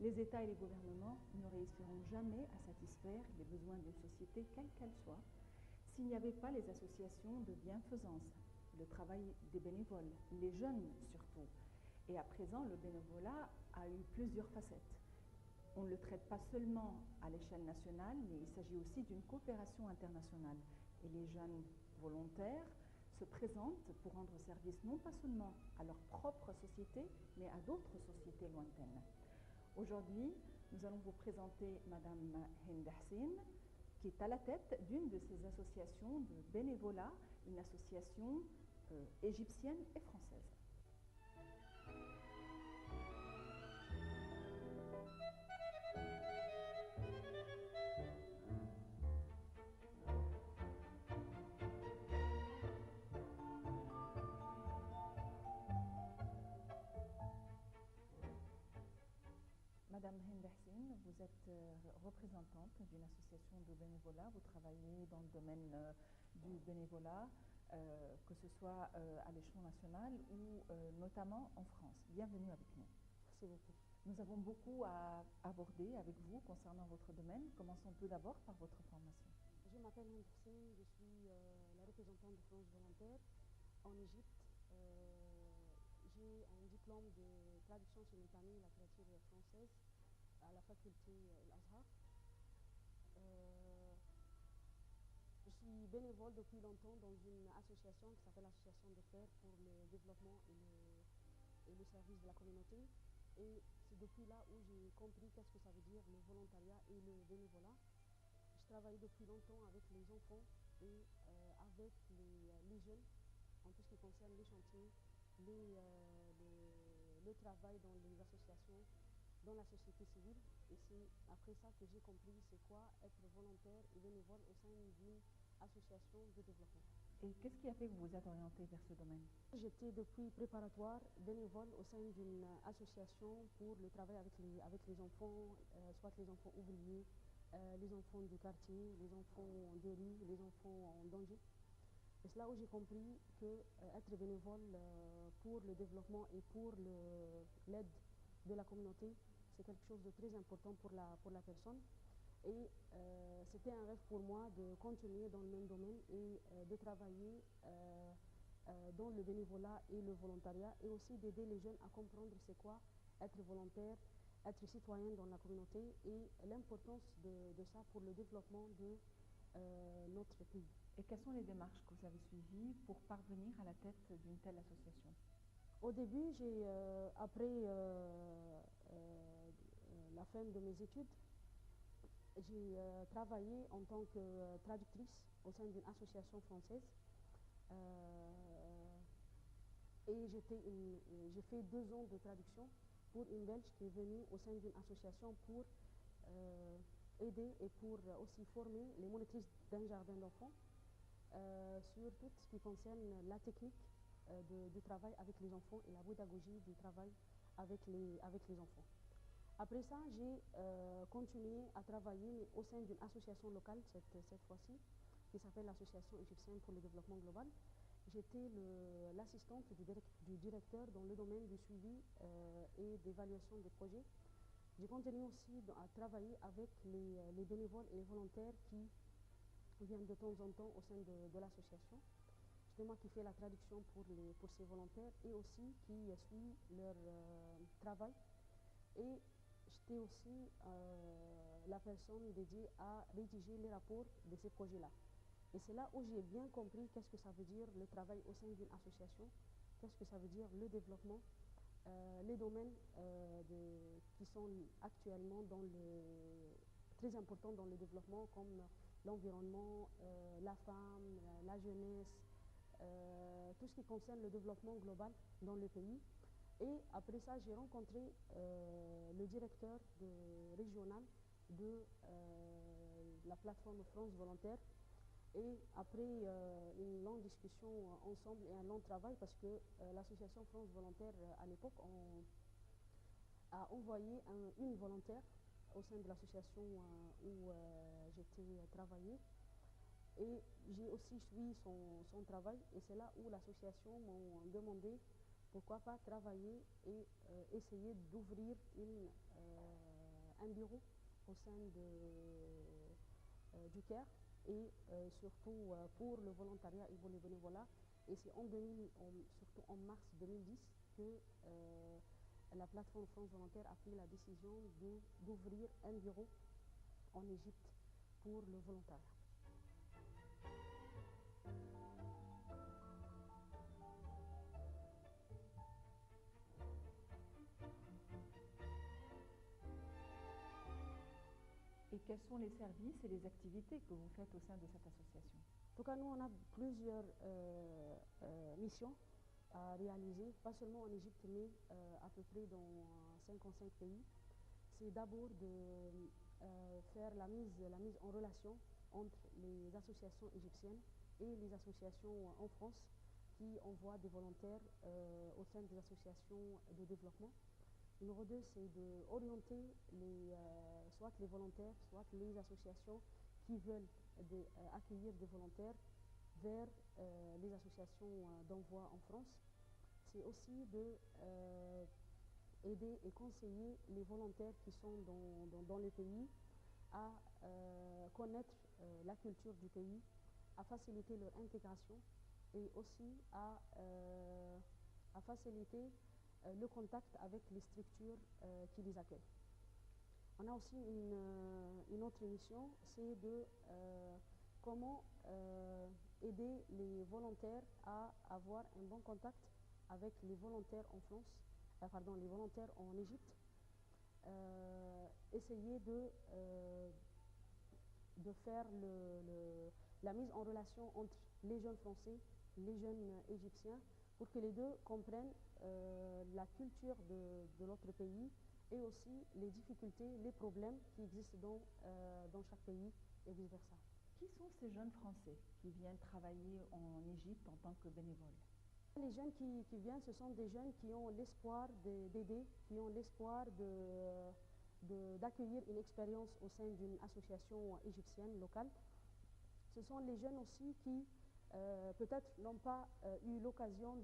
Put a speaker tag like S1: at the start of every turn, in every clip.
S1: Les États et les gouvernements ne réussiront jamais à satisfaire les besoins d'une société, quelle qu'elle soit, s'il n'y avait pas les associations de bienfaisance, le travail des bénévoles, les jeunes surtout. Et à présent, le bénévolat a eu plusieurs facettes. On ne le traite pas seulement à l'échelle nationale, mais il s'agit aussi d'une coopération internationale. Et les jeunes volontaires se présentent pour rendre service non pas seulement à leur propre société, mais à d'autres sociétés lointaines. Aujourd'hui, nous allons vous présenter Madame Hind Hassin, qui est à la tête d'une de ces associations de bénévolat, une association égyptienne et française. Madame Hind Hassin, vous êtes représentante d'une association de bénévolat. Vous travaillez dans le domaine du bénévolat, que ce soit à l'échelon national ou notamment en France. Bienvenue avec nous.
S2: Merci beaucoup.
S1: Nous avons beaucoup à aborder avec vous concernant votre domaine. Commençons tout d'abord par votre formation.
S2: Je m'appelle Hind Hassin, je suis la représentante de France Volontaire en Égypte. J'ai un diplôme de traduction simultanée de la littérature française à la faculté Al-Azhar. Je suis bénévole depuis longtemps dans une association qui s'appelle l'Association de Fer pour le développement et le service de la communauté. Et c'est depuis là où j'ai compris qu'est-ce que ça veut dire le volontariat et le bénévolat. Je travaille depuis longtemps avec les enfants et avec les jeunes en tout ce qui concerne les chantiers, le travail dans les associations, dans la société civile. Et c'est après ça que j'ai compris c'est quoi être volontaire et bénévole au sein d'une association de développement.
S1: Et qu'est-ce qui a fait que vous vous êtes orienté vers ce domaine?
S2: J'étais depuis préparatoire bénévole au sein d'une association pour le travail avec les enfants, soit les enfants ouvriers, les enfants du quartier, les enfants de rue, les enfants en danger. Et c'est là où j'ai compris que être bénévole pour le développement et pour l'aide de la communauté, c'est quelque chose de très important pour la personne. Et c'était un rêve pour moi de continuer dans le même domaine et de travailler dans le bénévolat et le volontariat et aussi d'aider les jeunes à comprendre c'est quoi être volontaire, être citoyen dans la communauté et l'importance de ça pour le développement de notre pays.
S1: Et quelles sont les démarches que vous avez suivies pour parvenir à la tête d'une telle association?
S2: Au début, après la fin de mes études, j'ai travaillé en tant que traductrice au sein d'une association française. Et j'ai fait 2 ans de traduction pour une Belge qui est venue au sein d'une association pour aider et pour aussi former les monitrices d'un jardin d'enfants sur tout ce qui concerne la technique de travail avec les enfants et la pédagogie du travail avec les enfants. Après ça, j'ai continué à travailler mais au sein d'une association locale cette fois-ci, qui s'appelle l'Association égyptienne pour le développement global. J'étais l'assistante du directeur dans le domaine du suivi et d'évaluation des projets. J'ai continué aussi à travailler avec les bénévoles et les volontaires qui viennent de temps en temps au sein de l'association. C'est moi qui fais la traduction pour ces volontaires et aussi qui suis leur travail. Et j'étais aussi la personne dédiée à rédiger les rapports de ces projets-là. Et c'est là où j'ai bien compris qu'est-ce que ça veut dire le travail au sein d'une association, qu'est-ce que ça veut dire le développement, les domaines qui sont actuellement très importants dans le développement comme l'environnement, la femme, la jeunesse, tout ce qui concerne le développement global dans le pays. Et après ça, j'ai rencontré le directeur régional de la plateforme France Volontaire. Et après une longue discussion ensemble et un long travail, parce que l'association France Volontaire, à l'époque, a envoyé une volontaire au sein de l'association où j'étais travaillé. Et j'ai aussi suivi son travail et c'est là où l'association m'a demandé pourquoi pas travailler et essayer d'ouvrir un bureau au sein du Caire et surtout pour le volontariat et pour le bénévolat. Et c'est surtout en mars 2010 que la plateforme France Volontaire a pris la décision d'ouvrir un bureau en Égypte pour le volontariat.
S1: Et quels sont les services et les activités que vous faites au sein de cette association?
S2: En tout cas, nous, on a plusieurs missions à réaliser, pas seulement en Égypte, mais à peu près dans 55 pays. C'est d'abord de faire la mise en relation entre les associations égyptiennes et les associations en France qui envoient des volontaires au sein des associations de développement. Numéro 2, c'est d'orienter soit les volontaires, soit les associations qui veulent accueillir des volontaires vers les associations d'envoi en France. C'est aussi d'aider et conseiller les volontaires qui sont dans les pays à connaître la culture du pays, à faciliter leur intégration et aussi à faciliter le contact avec les structures qui les accueillent. On a aussi une autre mission, c'est de comment aider les volontaires à avoir un bon contact avec les volontaires en France, les volontaires en Égypte. Essayer de faire la mise en relation entre les jeunes Français, les jeunes Égyptiens, pour que les deux comprennent la culture de l'autre pays et aussi les difficultés, les problèmes qui existent dans chaque pays et vice-versa.
S1: Qui sont ces jeunes Français qui viennent travailler en Égypte en tant que bénévoles?
S2: Les jeunes qui viennent, ce sont des jeunes qui ont l'espoir d'aider, qui ont l'espoir d'accueillir une expérience au sein d'une association égyptienne locale. Ce sont les jeunes aussi qui peut-être n'ont pas eu l'occasion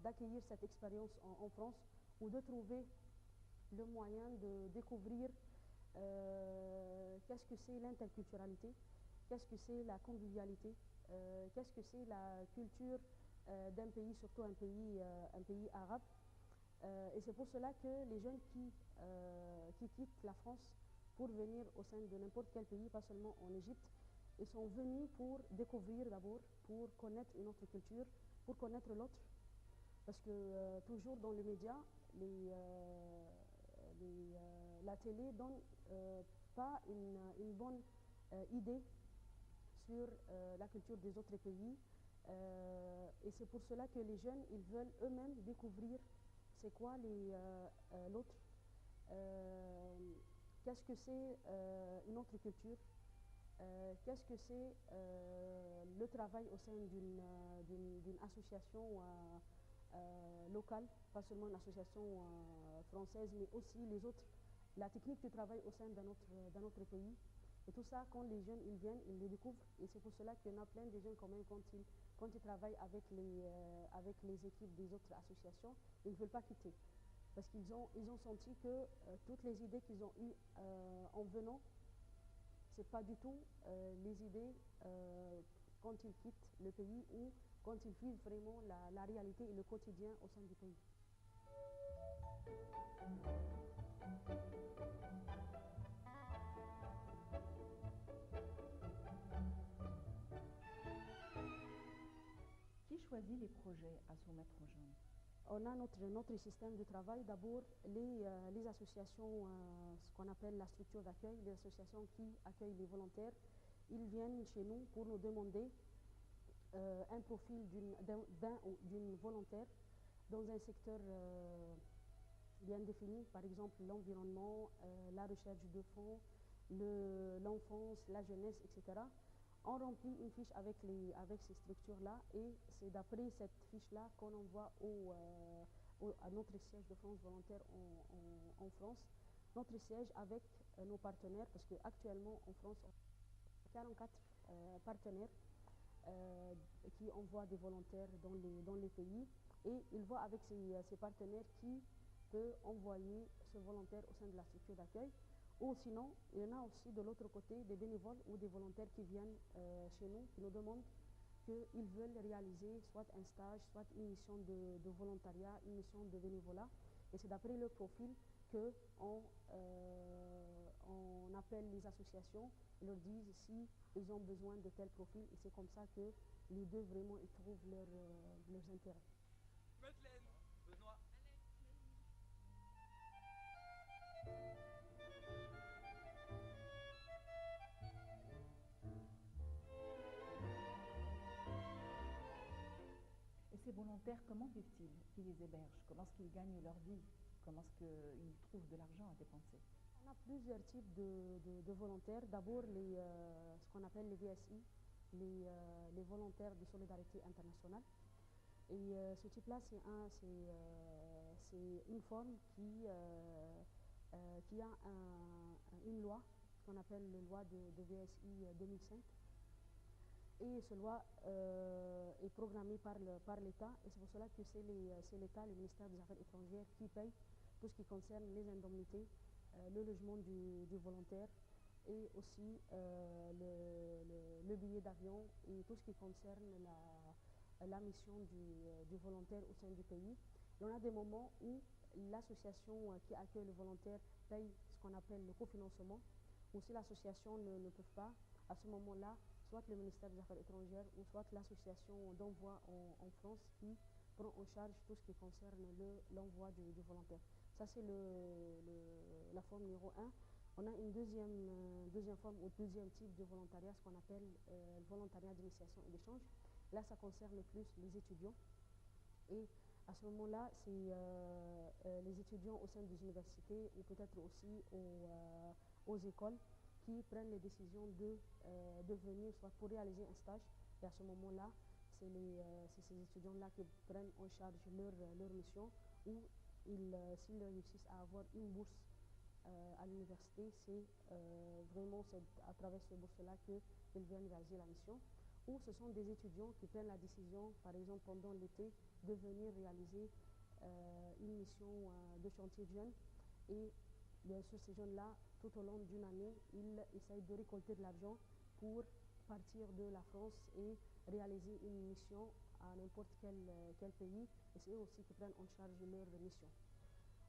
S2: d'accueillir cette expérience en France ou de trouver le moyen de découvrir qu'est-ce que c'est l'interculturalité, qu'est-ce que c'est la convivialité, qu'est-ce que c'est la culture d'un pays, surtout un pays arabe. Et c'est pour cela que les jeunes qui quittent la France pour venir au sein de n'importe quel pays, pas seulement en Égypte, ils sont venus pour découvrir d'abord, pour connaître une autre culture, pour connaître l'autre. Parce que toujours dans les médias, la télé ne donne pas une bonne idée sur la culture des autres pays. Et c'est pour cela que les jeunes, ils veulent eux-mêmes découvrir c'est quoi l'autre, qu'est-ce que c'est une autre culture, qu'est-ce que c'est le travail au sein d'une association locale, pas seulement une association française, mais aussi les autres, la technique du travail au sein d'un autre pays. Et tout ça, quand les jeunes ils viennent, ils le découvrent. Et c'est pour cela qu'il y en a plein de jeunes quand même, quand ils travaillent avec les équipes des autres associations, ils ne veulent pas quitter. Parce qu'ils ont senti que toutes les idées qu'ils ont eues en venant, ce n'est pas du tout les idées quand ils quittent le pays ou quand ils vivent vraiment la réalité et le quotidien au sein du pays.
S1: Qui choisit les projets à soumettre aux jeunes?
S2: On a notre système de travail. D'abord, les associations, ce qu'on appelle la structure d'accueil, les associations qui accueillent les volontaires, ils viennent chez nous pour nous demander un profil d'un ou d'une volontaire dans un secteur bien défini, par exemple l'environnement, la recherche de fonds, l'enfance, la jeunesse, etc. On remplit une fiche avec ces structures-là et c'est d'après cette fiche-là qu'on envoie à notre siège de France Volontaire en France, notre siège avec nos partenaires, parce qu'actuellement en France, on a 44 partenaires qui envoient des volontaires dans les pays et ils voient avec ces partenaires qui peut envoyer ce volontaire au sein de la structure d'accueil. Ou sinon, il y en a aussi de l'autre côté des bénévoles ou des volontaires qui viennent chez nous, qui nous demandent qu'ils veulent réaliser soit un stage, soit une mission de volontariat, une mission de bénévolat. Et c'est d'après leur profil qu'on on appelle les associations et leur disent si ils ont besoin de tel profil. Et c'est comme ça que les deux vraiment ils trouvent leurs intérêts.
S3: Madeleine, Benoît.
S1: Et ces volontaires, comment vivent-ils? Qui les hébergent? Comment est-ce qu'ils gagnent leur vie? Comment est-ce qu'ils trouvent de l'argent à dépenser?
S2: On a plusieurs types de volontaires. D'abord, ce qu'on appelle les VSI, les volontaires de solidarité internationale. Et ce type-là, c'est une forme qui a une loi, ce qu'on appelle la loi de VSI 2005. Et cette loi est programmée par l'État, et c'est pour cela que c'est l'État, le ministère des Affaires étrangères, qui paye tout ce qui concerne les indemnités, le logement du volontaire, et aussi le billet d'avion, et tout ce qui concerne la mission du volontaire au sein du pays. Il y en a des moments où l'association qui accueille le volontaire paye ce qu'on appelle le cofinancement, ou si l'association ne peut pas, à ce moment-là, soit le ministère des Affaires étrangères ou soit l'association d'envoi en France qui prend en charge tout ce qui concerne l'envoi du volontaire. Ça, c'est la forme numéro 1. On a une deuxième forme ou deuxième type de volontariat, ce qu'on appelle le volontariat d'initiation et d'échange. Là, ça concerne plus les étudiants. Et à ce moment-là, c'est les étudiants au sein des universités ou peut-être aussi aux écoles qui prennent les décisions de venir soit pour réaliser un stage. Et à ce moment-là, c'est ces étudiants-là qui prennent en charge leur mission, ou s'ils réussissent à avoir une bourse à l'université, c'est vraiment à travers cette bourse-là qu'ils viennent réaliser la mission. Ou ce sont des étudiants qui prennent la décision, par exemple pendant l'été, de venir réaliser une mission de chantier de jeunes. Et bien sûr, ces jeunes-là, tout au long d'une année, ils essayent de récolter de l'argent pour partir de la France et réaliser une mission à n'importe quel pays. Et c'est eux aussi qui prennent en charge leur mission.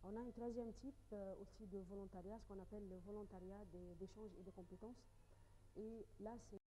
S2: On a un troisième type aussi de volontariat, ce qu'on appelle le volontariat d'échange et de compétences. Et là, c'est